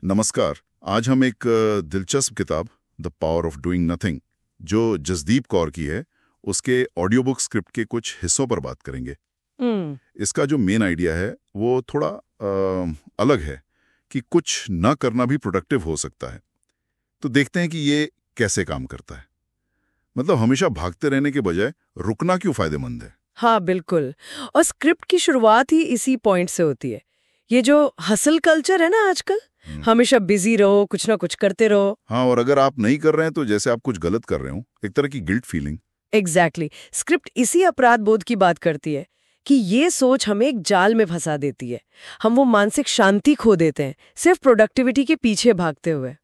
नमस्कार। आज हम एक दिलचस्प किताब the power of doing nothing जो जसदीप कौर की है उसके ऑडियो बुक स्क्रिप्ट के कुछ हिस्सों पर बात करेंगे। इसका जो मेन आइडिया है वो थोड़ा अलग है कि कुछ न करना भी प्रोडक्टिव हो सकता है। तो देखते हैं कि ये कैसे काम करता है। मतलब हमेशा भागते रहने के बजाय रुकना क्यों फायदेमंद है। हाँ बिल्कुल। और स्क्रिप्ट की शुरुआत ही इसी पॉइंट से होती है। ये जो हसल कल्चर है ना आजकल, हमेशा बिजी रहो, कुछ ना कुछ करते रहो। हाँ, और अगर आप नहीं कर रहे हैं तो जैसे आप कुछ गलत कर रहे हो, एक तरह की गिल्ट फीलिंग। एग्जैक्टली। स्क्रिप्ट इसी अपराध बोध की बात करती है कि ये सोच हमें एक जाल में फंसा देती है। हम वो मानसिक शांति खो देते हैं सिर्फ प्रोडक्टिविटी के पीछे भागते हुए।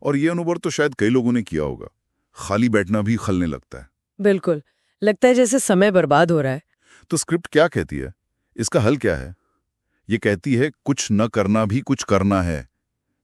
और ये अनुभव तो शायद कई लोगों ने किया होगा। खाली बैठना भी खलने लगता है। बिल्कुल, लगता है जैसे समय बर्बाद हो रहा है। तो स्क्रिप्ट क्या कहती है, इसका हल क्या है? ये कहती है कुछ न करना भी कुछ करना है।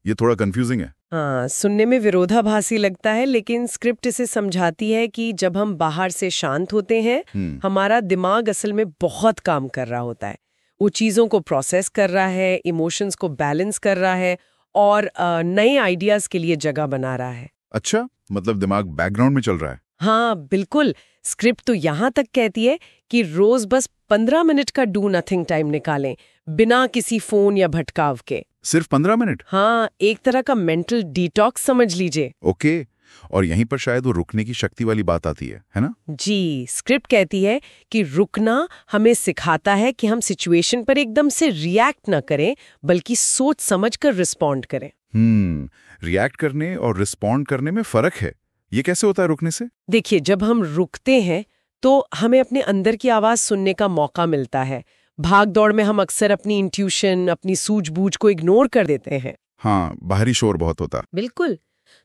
ये थोड़ा कंफ्यूजिंग है। हाँ, सुनने में विरोधाभासी लगता है, लेकिन स्क्रिप्ट इसे समझाती है कि जब हम बाहर से शांत होते हैं, हमारा दिमाग असल में बहुत काम कर रहा होता है। वो चीजों को प्रोसेस कर रहा है, इमोशंस को बैलेंस कर रहा है और नए आइडियाज के लिए जगह बना रहा है। अच्छा, मतलब दिमाग बैकग्राउंड में चल रहा है। हाँ बिल्कुल। स्क्रिप्ट तो यहाँ तक कहती है कि रोज बस 15 मिनट का डू नथिंग टाइम निकालें, बिना किसी फोन या भटकाव के। सिर्फ 15 मिनट? हाँ, एक तरह का मेंटल डिटॉक्स समझ लीजिए। ओके। और यहीं पर शायद वो रुकने की शक्ति वाली बात आती है ना? जी, स्क्रिप्ट कहती है कि रुकना हमें सिखाता है कि हम सिचुएशन पर एकदम से रिएक्ट न करें, बल्कि सोच समझकर रिस्पॉन्ड करें। रिएक्ट करने और रिस्पॉन्ड करने में फर्क है। ये कैसे होता है रुकने से? देखिए, जब हम रुकते हैं तो हमें अपने अंदर की आवाज सुनने का मौका मिलता है। भाग दौड़ में हम अक्सर अपनी इंट्यूशन, अपनी सूझबूझ को इग्नोर कर देते हैं। हाँ, बाहरी शोर बहुत होता। बिल्कुल।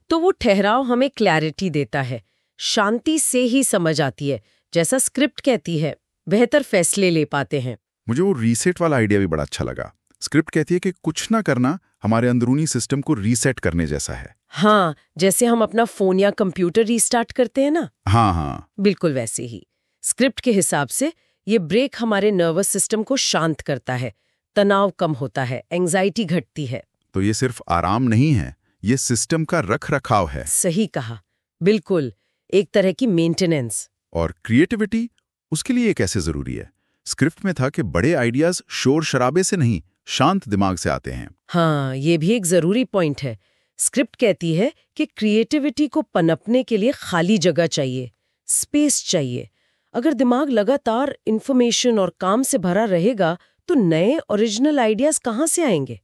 तो वो ठहराव हमें क्लैरिटी देता है, शांति से ही समझ आती है। जैसा स्क्रिप्ट कहती है, बेहतर फैसले ले पाते हैं। मुझे वो रीसेट वाला आइडिया भी बड़ा अच्छा लगा। स्क्रिप्ट कहती है कि कुछ ना करना हमारे अंदरूनी सिस्टम को रीसेट करने जैसा है। हाँ, जैसे हम अपना फोन या कंप्यूटर रीस्टार्ट करते हैं ना। हाँ, बिल्कुल वैसे ही। स्क्रिप्ट के हिसाब से ये ब्रेक हमारे नर्वस सिस्टम को शांत करता है, तनाव कम होता है, एंजाइटी घटती है। तो ये सिर्फ आराम नहीं है, ये सिस्टम का रख रखाव है। सही कहा, बिल्कुल, एक तरह की मेंटेनेंस। और क्रिएटिविटी, उसके लिए कैसे जरूरी है? स्क्रिप्ट में था कि बड़े आइडियाज शोर शराबे से नहीं, शांत दिमाग से आते हैं। हाँ, ये भी एक जरूरी पॉइंट है। स्क्रिप्ट कहती है कि क्रिएटिविटी को पनपने के लिए खाली जगह चाहिए, स्पेस चाहिए। अगर दिमाग लगातार इंफॉर्मेशन और काम से भरा रहेगा तो नए ओरिजिनल आइडियाज कहाँ से आएंगे?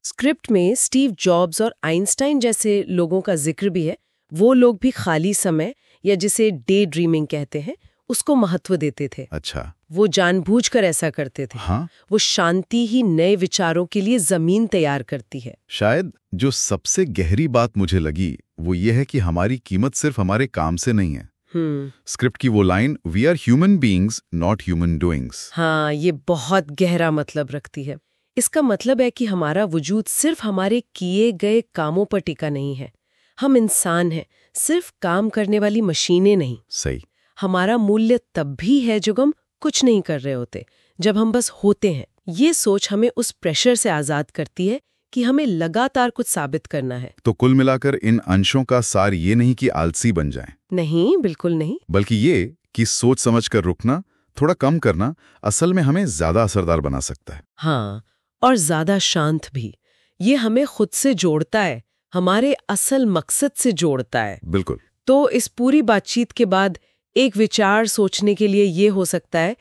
स्क्रिप्ट में स्टीव जॉब्स और आइंस्टाइन जैसे लोगों का जिक्र भी है। वो लोग भी खाली समय, या जिसे डे ड्रीमिंग कहते हैं, उसको महत्व देते थे। अच्छा। वो जानबूझकर ऐसा करते थे। हाँ? वो शांति ही नए विचारों के लिए जमीन तैयार करती है। शायद जो सबसे गहरी बात मुझे लगी वो ये है कि हमारी कीमत सिर्फ हमारे काम से नहीं है। स्क्रिप्ट की वो line, we are human beings not human doings. हाँ, ये बहुत गहरा मतलब रखती है। इसका मतलब है कि हमारा वजूद सिर्फ हमारे किए गए कामों पर टिका नहीं है। हम इंसान हैं, सिर्फ काम करने वाली मशीनें नहीं। सही। हमारा मूल्य तब भी है जब हम कुछ नहीं कर रहे होते, जब हम बस होते हैं। ये सोच हमें उस प्रेशर से आजाद करती है कि हमें लगातार कुछ साबित करना है। तो कुल मिलाकर इन अंशों का सार ये नहीं कि आलसी बन जाएं। नहीं, बिल्कुल नहीं। बल्कि ये कि सोच समझकर रुकना, थोड़ा कम करना असल में हमें ज्यादा असरदार बना सकता है। हाँ, और ज्यादा शांत भी। ये हमें खुद से जोड़ता है, हमारे असल मकसद से जोड़ता है। बिल्कुल। तो इस पूरी बातचीत के बाद एक विचार सोचने के लिए ये हो सकता है,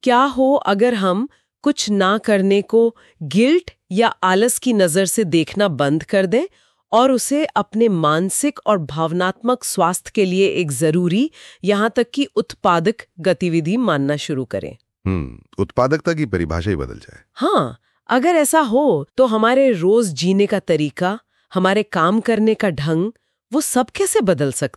क्या हो अगर हम कुछ ना करने को गिल्ट या आलस की नजर से देखना बंद कर दें और उसे अपने मानसिक और भावनात्मक स्वास्थ्य के लिए एक जरूरी, यहाँ तक कि उत्पादक गतिविधि मानना शुरू करें। उत्पादकता की परिभाषा ही बदल जाए। हाँ, अगर ऐसा हो तो हमारे रोज जीने का तरीका, हमारे काम करने का ढंग, वो सब कैसे बदल सकता